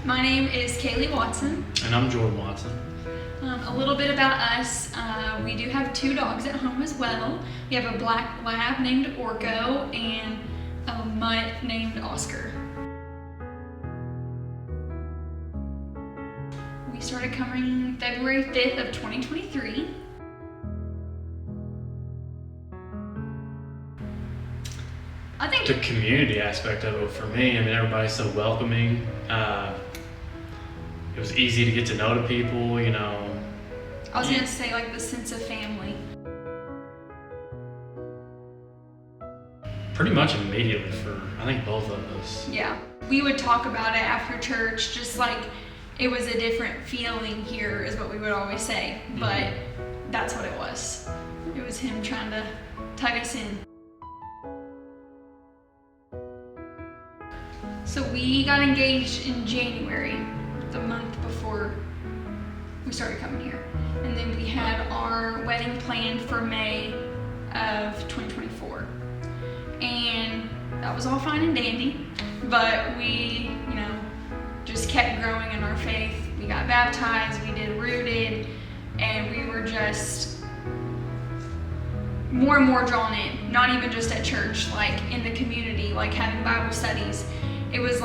My name is Kaylee Watson. And I'm Jordan Watson. A little bit about us. We do have 2 dogs at home as well. We have a black lab named Orko and a mutt named Oscar. We started coming February 5th of 2023. I think the community aspect of it for me, everybody's so welcoming. It was easy to get to know the people, I was gonna say the sense of family. Pretty much immediately for, I think, both of us. Yeah. We would talk about it after church, just like it was a different feeling here is what we would always say. But that's what it was. It was him trying to tug us in. So we got engaged in January, the month before we started coming here. And then we had our wedding planned for May of 2024. And that was all fine and dandy, but we, just kept growing in our faith. We got baptized, we did rooted, and we were just more and more drawn in, not even just at church, in the community, having Bible studies. It was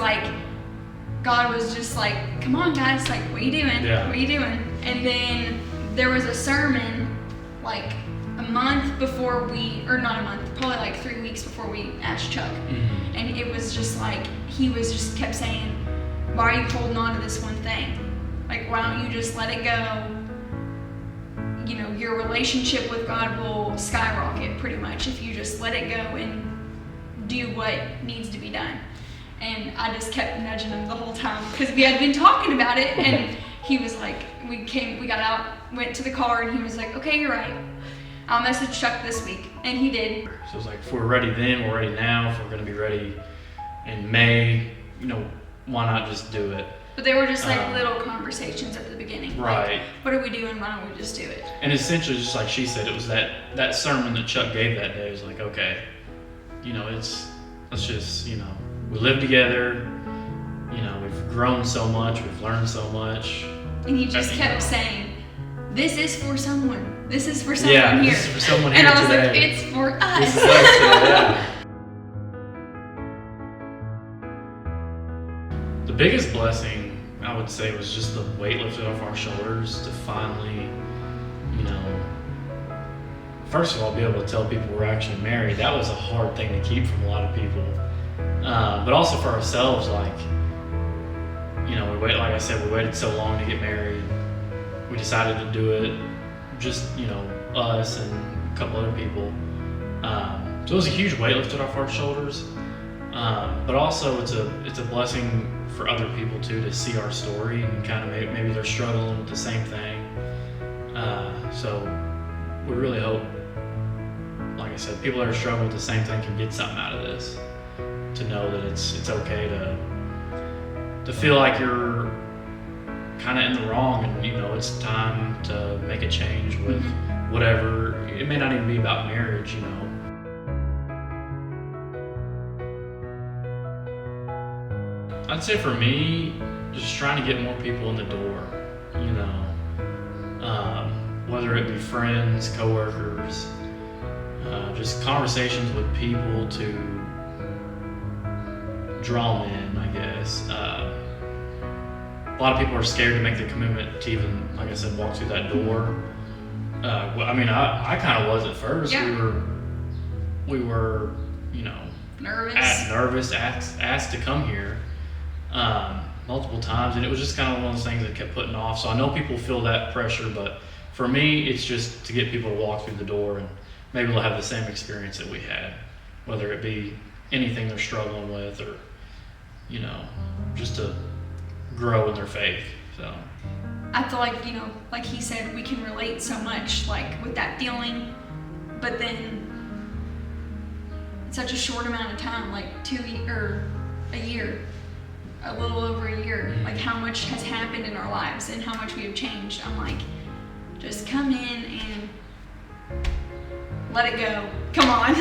God was just come on guys, what are you doing? Yeah. What are you doing? And then there was a sermon a month before not a month, probably 3 weeks before we asked Chuck. Mm-hmm. And it was just he was just kept saying, why are you holding on to this one thing? Why don't you just let it go? Your relationship with God will skyrocket pretty much if you just let it go and do what needs to be done. And I just kept nudging him the whole time because we had been talking about it, and he was we got out, went to the car, and he was okay, you're right. I'll message Chuck this week, and he did. So it's if we're ready then, we're ready now. If we're going to be ready in May, why not just do it? But they were just little conversations at the beginning. Right. What are we doing? Why don't we just do it? And essentially, just like she said, it was that sermon that Chuck gave that day. It was okay, let's just, we live together, we've grown so much, we've learned so much. And he just kept saying, this is for someone. This is for someone here. This is for someone here today. And I was today. It's for us. This is us today, yeah. The biggest blessing, I would say, was just the weight lifted off our shoulders to finally, first of all, be able to tell people we're actually married. That was a hard thing to keep from a lot of people. But also for ourselves, we waited, like I said, we waited so long to get married. We decided to do it, just, us and a couple other people. So it was a huge weight lifted off our shoulders. But also it's a blessing for other people too, to see our story and kind of maybe they're struggling with the same thing. So we really hope, like I said, people that are struggling with the same thing can get something out of this. To know that it's okay to feel like you're kind of in the wrong, and it's time to make a change with whatever. It may not even be about marriage, I'd say for me, just trying to get more people in the door, whether it be friends, coworkers, just conversations with people to draw them in, I guess. A lot of people are scared to make the commitment to even, like I said, walk through that door. I kind of was at first. Yeah. We were, nervous, asked to come here multiple times, and it was just kind of one of those things that kept putting off. So I know people feel that pressure, but for me, it's just to get people to walk through the door and maybe they'll have the same experience that we had, whether it be anything they're struggling with or, just to grow in their faith. So I feel like he said, we can relate so much with that feeling, but then in such a short amount of time, a year, a little over a year, how much has happened in our lives and how much we have changed. I'm just come in and let it go. Come on.